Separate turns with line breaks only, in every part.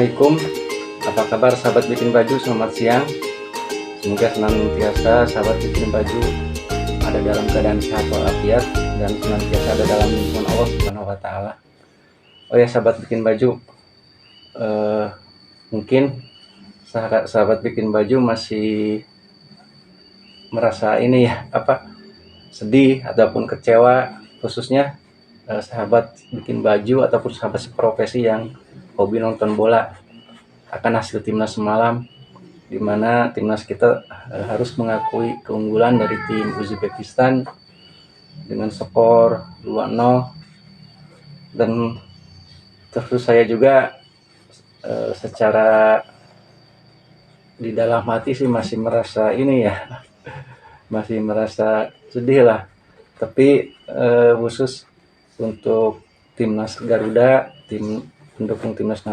Assalamualaikum, apa kabar sahabat bikin baju, selamat siang. Semoga senantiasa sahabat bikin baju ada dalam keadaan sehat walafiat dan senantiasa ada dalam lindungan Allah Subhanahu wa taala. Oh ya sahabat bikin baju, mungkin sahabat bikin baju masih merasa ini ya, sedih ataupun kecewa, khususnya sahabat bikin baju ataupun sahabat seprofesi yang hobi nonton bola akan hasil timnas semalam, di mana timnas kita harus mengakui keunggulan dari tim Uzbekistan dengan skor 2-0. Dan terus saya juga secara di dalam hati sih masih merasa ini ya, masih merasa sedih lah. Tapi khusus untuk timnas Garuda, tim pendukung timnas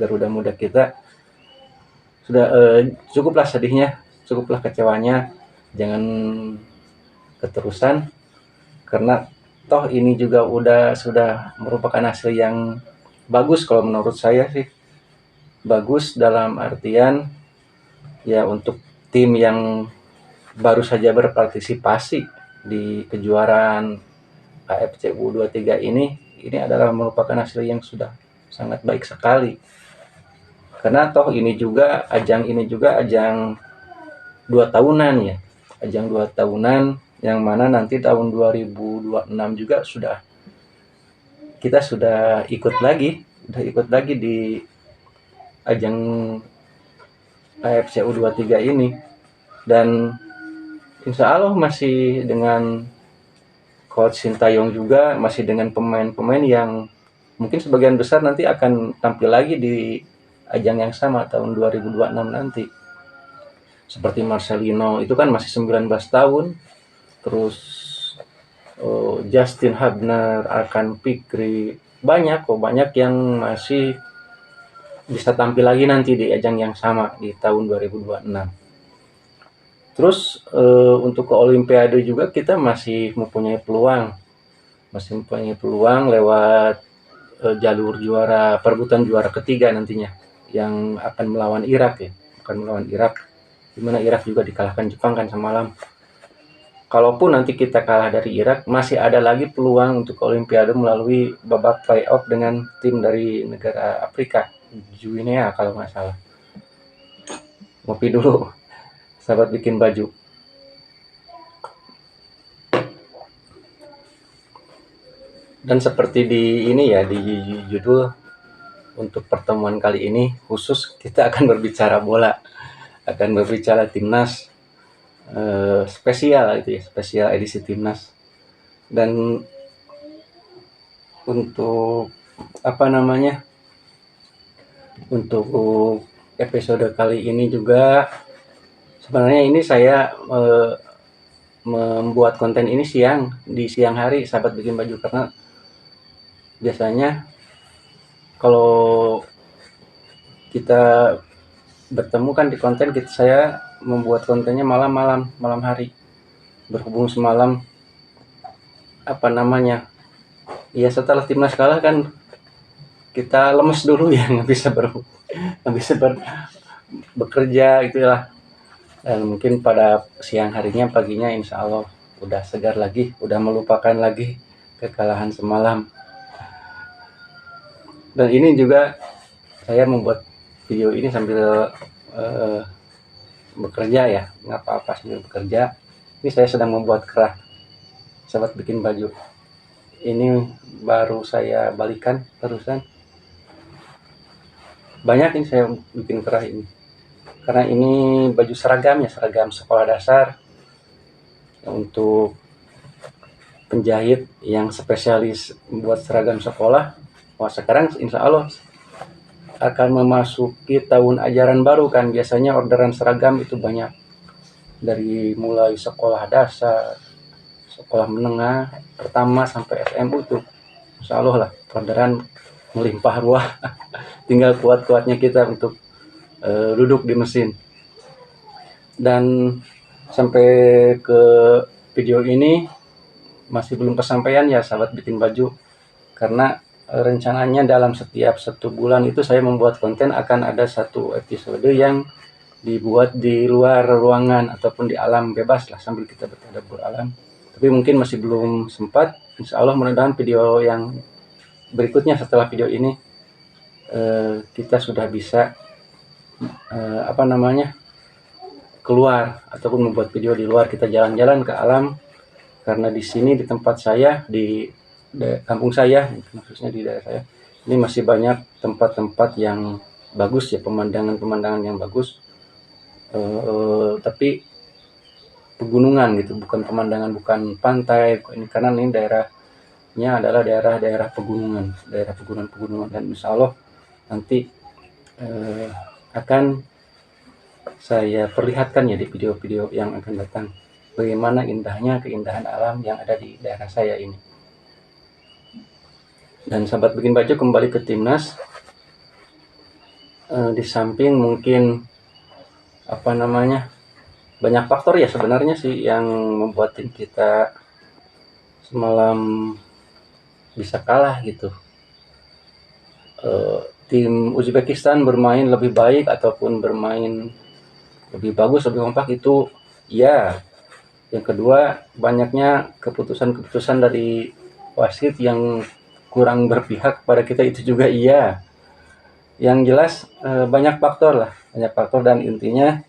Garuda Muda kita, sudah cukuplah sedihnya, cukuplah kecewanya, jangan keterusan, karena toh ini juga sudah merupakan hasil yang bagus. Kalau menurut saya sih bagus, dalam artian ya untuk tim yang baru saja berpartisipasi di kejuaraan AFC U23 ini adalah merupakan hasil yang sudah sangat baik sekali. Karena toh ajang ini juga ajang 2 tahunan ya. Ajang 2 tahunan yang mana nanti tahun 2026 juga kita sudah ikut lagi di ajang AFC U23 ini. Dan insya Allah masih dengan Coach Sintayong juga, masih dengan pemain-pemain yang mungkin sebagian besar nanti akan tampil lagi di ajang yang sama tahun 2026 nanti. Seperti Marcelino itu kan masih 19 tahun. Terus Justin Hubner, Arkan Fikri, banyak yang masih bisa tampil lagi nanti di ajang yang sama di tahun 2026. Terus untuk ke Olimpiade juga kita masih mempunyai peluang lewat jalur perebutan juara ketiga nantinya, yang akan melawan Irak ya, di mana Irak juga dikalahkan Jepang kan semalam. Kalaupun nanti kita kalah dari Irak, masih ada lagi peluang untuk Olimpiade melalui babak playoff dengan tim dari negara Afrika, Guinea kalau nggak salah. Ngopi dulu, sahabat bikin baju. Dan seperti di judul untuk pertemuan kali ini, khusus kita akan berbicara bola, akan berbicara timnas, spesial edisi timnas. Dan untuk untuk episode kali ini juga sebenarnya ini saya membuat konten ini di siang hari, sahabat bikin baju, karena biasanya kalau kita bertemu kan di konten saya membuat kontennya malam hari. Berhubung semalam ya setelah timnas kalah kan kita lemes dulu ya, nggak bisa bekerja itulah. Dan mungkin pada siang harinya, paginya insya Allah udah segar lagi, udah melupakan lagi kekalahan semalam. Dan ini juga saya membuat video ini sambil bekerja ya, nggak apa-apa sambil bekerja. Ini saya sedang membuat kerah, sahabat bikin baju. Ini baru saya balikan barusan. Banyak ini saya bikin kerah ini, karena ini baju seragam sekolah dasar untuk penjahit yang spesialis membuat seragam sekolah. Wah, sekarang insya Allah akan memasuki tahun ajaran baru kan, biasanya orderan seragam itu banyak, dari mulai sekolah dasar, sekolah menengah, pertama sampai SMU tuh insya Allah lah orderan melimpah ruah. Tinggal kuat-kuatnya kita untuk duduk di mesin. Dan sampai ke video ini masih belum kesampaian ya sahabat bikin baju, karena rencananya dalam setiap 1 bulan itu saya membuat konten akan ada 1 episode yang dibuat di luar ruangan ataupun di alam bebas lah sambil kita bertadabbur alam. Tapi mungkin masih belum sempat. Insya Allah mudah-mudahan video yang berikutnya setelah video ini kita sudah bisa keluar ataupun membuat video di luar, kita jalan-jalan ke alam. Karena di sini di tempat saya di kampung saya, khususnya di daerah saya, ini masih banyak tempat-tempat yang bagus ya, pemandangan-pemandangan yang bagus. Tapi pegunungan gitu, bukan pemandangan, bukan pantai. Ini karena ini daerahnya adalah daerah pegunungan, daerah pegunungan, dan insya Allah nanti akan saya perlihatkan ya di video-video yang akan datang bagaimana keindahan alam yang ada di daerah saya ini. Dan sahabat bikin baju kembali ke timnas. Di samping mungkin banyak faktor ya sebenarnya sih yang membuat tim kita semalam bisa kalah gitu. Tim Uzbekistan bermain lebih baik ataupun bermain lebih bagus, lebih kompak itu ya. Yang kedua, banyaknya keputusan-keputusan dari wasit yang kurang berpihak pada kita itu juga iya. Yang jelas banyak faktor dan intinya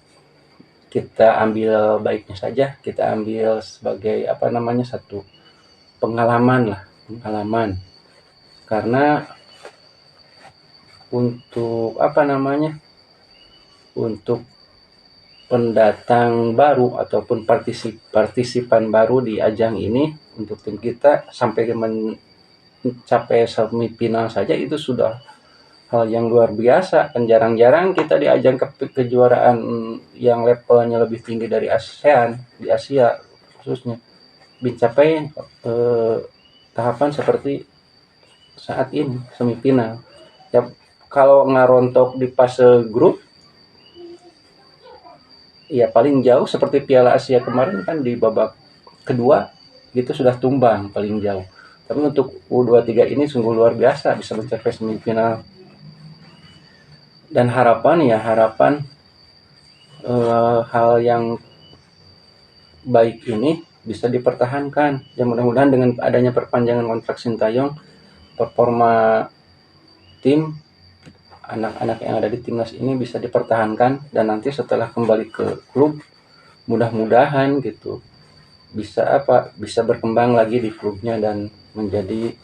kita ambil baiknya saja, kita ambil sebagai satu pengalaman. Karena untuk untuk pendatang baru ataupun partisipan baru di ajang ini, untuk tim kita sampai mencapai semifinal saja itu sudah hal yang luar biasa. Kan jarang-jarang kita di ajang kejuaraan yang levelnya lebih tinggi dari ASEAN, di Asia khususnya, mencapai tahapan seperti saat ini, semifinal. Ya, kalau ngarontok di fase grup ya paling jauh seperti Piala Asia kemarin kan di babak kedua gitu sudah tumbang paling jauh. Tapi untuk U23 ini sungguh luar biasa bisa mencapai semifinal. Dan harapan hal yang baik ini bisa dipertahankan. Ya mudah-mudahan dengan adanya perpanjangan kontrak Sintayong, performa tim anak-anak yang ada di timnas ini bisa dipertahankan, dan nanti setelah kembali ke klub mudah-mudahan gitu bisa berkembang lagi di klubnya dan menjadi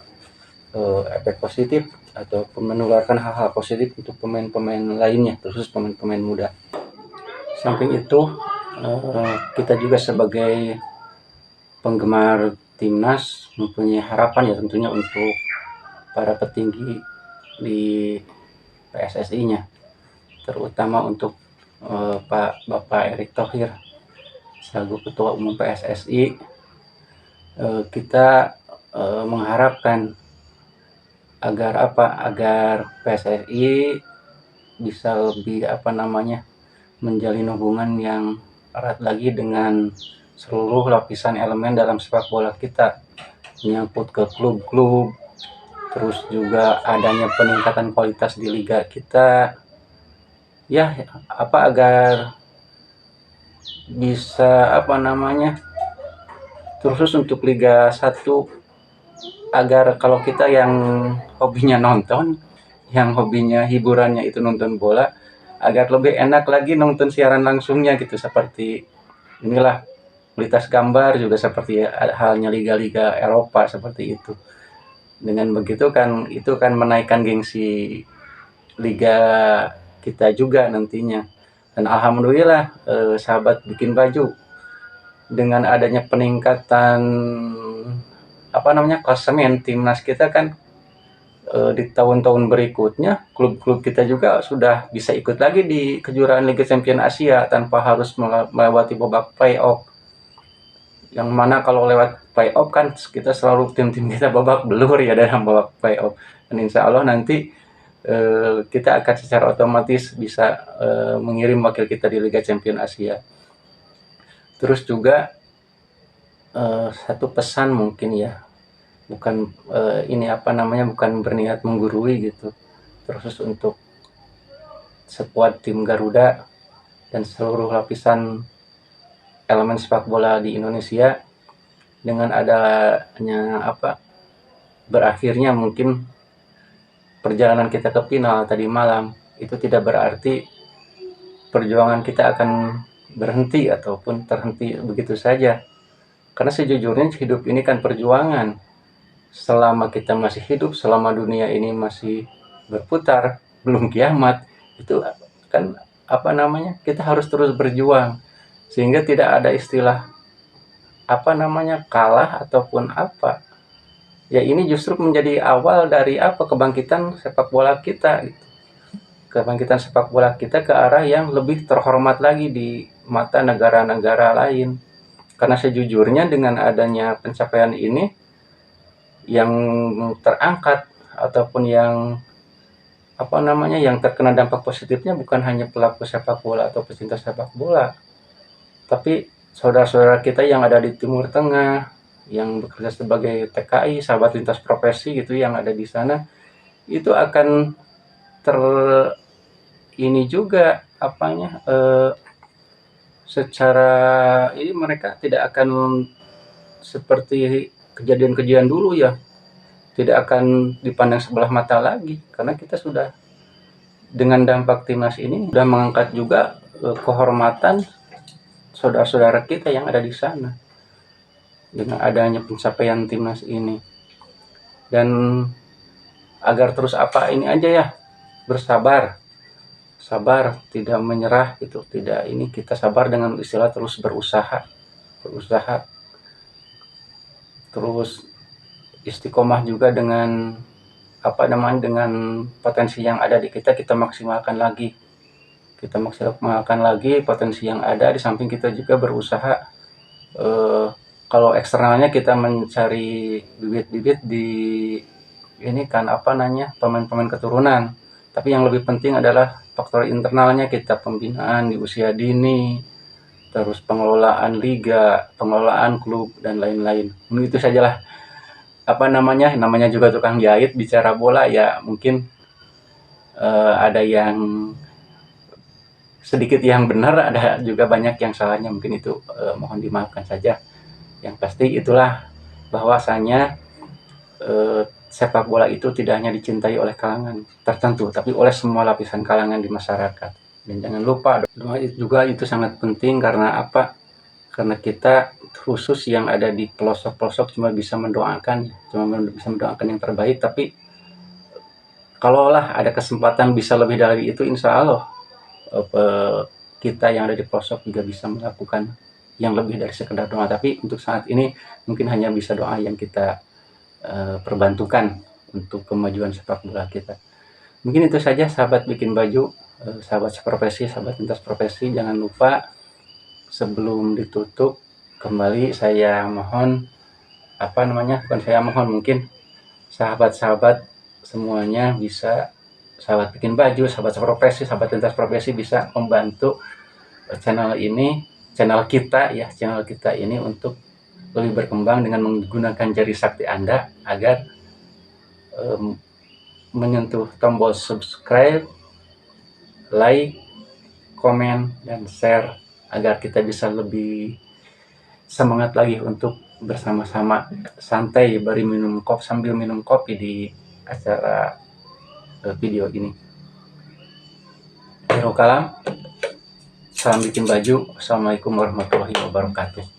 efek positif atau menularkan hal-hal positif untuk pemain-pemain lainnya, khusus pemain-pemain muda. Samping itu kita juga sebagai penggemar timnas mempunyai harapan ya tentunya untuk para petinggi di PSSI-nya, terutama untuk Bapak Erick Thohir selaku Ketua Umum PSSI. Kita mengharapkan agar PSSI bisa lebih menjalin hubungan yang erat lagi dengan seluruh lapisan elemen dalam sepak bola kita, menyangkut ke klub-klub, terus juga adanya peningkatan kualitas di liga kita ya, agar bisa terus untuk Liga 1, agar kalau kita yang hobinya nonton, yang hobinya hiburannya itu nonton bola, agar lebih enak lagi nonton siaran langsungnya gitu, seperti inilah kualitas gambar juga seperti halnya liga-liga Eropa seperti itu. Dengan begitu kan itu kan menaikkan gengsi liga kita juga nantinya. Dan alhamdulillah sahabat bikin baju, dengan adanya peningkatan klasemen timnas kita kan di tahun-tahun berikutnya klub-klub kita juga sudah bisa ikut lagi di kejuaraan Liga Champions Asia tanpa harus melewati babak playoff. Yang mana kalau lewat playoff kan kita selalu tim-tim kita babak belur ya dalam babak playoff. Dan insya Allah nanti kita akan secara otomatis bisa mengirim wakil kita di Liga Champions Asia. Terus juga satu pesan mungkin ya, bukan bukan berniat menggurui gitu. Terus untuk skuad tim Garuda dan seluruh lapisan elemen sepak bola di Indonesia, dengan adanya berakhirnya mungkin perjalanan kita ke final tadi malam, itu tidak berarti perjuangan kita akan berhenti ataupun terhenti begitu saja. Karena sejujurnya hidup ini kan perjuangan. Selama kita masih hidup, selama dunia ini masih berputar, belum kiamat, itu kan kita harus terus berjuang. Sehingga tidak ada istilah kalah ataupun apa. Ya ini justru menjadi awal dari kebangkitan sepak bola kita gitu. Kebangkitan sepak bola kita ke arah yang lebih terhormat lagi di mata negara-negara lain. Karena sejujurnya dengan adanya pencapaian ini, yang terangkat ataupun yang yang terkena dampak positifnya bukan hanya pelaku sepak bola atau pecinta sepak bola, tapi saudara-saudara kita yang ada di Timur Tengah, yang bekerja sebagai TKI, sahabat lintas profesi gitu, yang ada di sana, itu akan ini juga secara ini mereka tidak akan seperti kejadian-kejadian dulu ya, tidak akan dipandang sebelah mata lagi, karena kita sudah dengan dampak timnas ini sudah mengangkat juga kehormatan saudara-saudara kita yang ada di sana dengan adanya pencapaian timnas ini. Dan agar terus ini aja ya, bersabar, tidak menyerah gitu, tidak ini, kita sabar dengan istilah terus berusaha, terus istiqomah juga dengan dengan potensi yang ada di kita maksimalkan lagi, potensi yang ada. Di samping kita juga berusaha, kalau eksternalnya kita mencari bibit-bibit di ini kan pemain-pemain keturunan, tapi yang lebih penting adalah faktor internalnya kita, pembinaan di usia dini, terus pengelolaan liga, pengelolaan klub, dan lain-lain. Itu sajalah namanya juga tukang jahit, bicara bola ya mungkin ada yang sedikit yang benar, ada juga banyak yang salahnya, mungkin itu mohon dimaafkan saja. Yang pasti itulah bahwasanya sepak bola itu tidak hanya dicintai oleh kalangan tertentu, tapi oleh semua lapisan kalangan di masyarakat. Dan jangan lupa doa juga itu sangat penting, karena karena kita khusus yang ada di pelosok-pelosok cuma bisa mendoakan yang terbaik, tapi kalaulah ada kesempatan bisa lebih dari itu, insya Allah kita yang ada di pelosok juga bisa melakukan yang lebih dari sekedar doa. Tapi untuk saat ini mungkin hanya bisa doa yang kita perbantukan untuk kemajuan sepak bola kita. Mungkin itu saja sahabat bikin baju, sahabat seprofesi, sahabat lintas profesi. Jangan lupa sebelum ditutup kembali saya mohon mungkin sahabat-sahabat semuanya bisa, sahabat bikin baju, sahabat seprofesi, sahabat lintas profesi, bisa membantu channel kita ini untuk lebih berkembang dengan menggunakan jari sakti Anda agar menyentuh tombol subscribe, like, komen, dan share, agar kita bisa lebih semangat lagi untuk bersama-sama santai sambil minum kopi di acara video ini. Akhirul kalam, salam bikin baju. Assalamualaikum warahmatullahi wabarakatuh.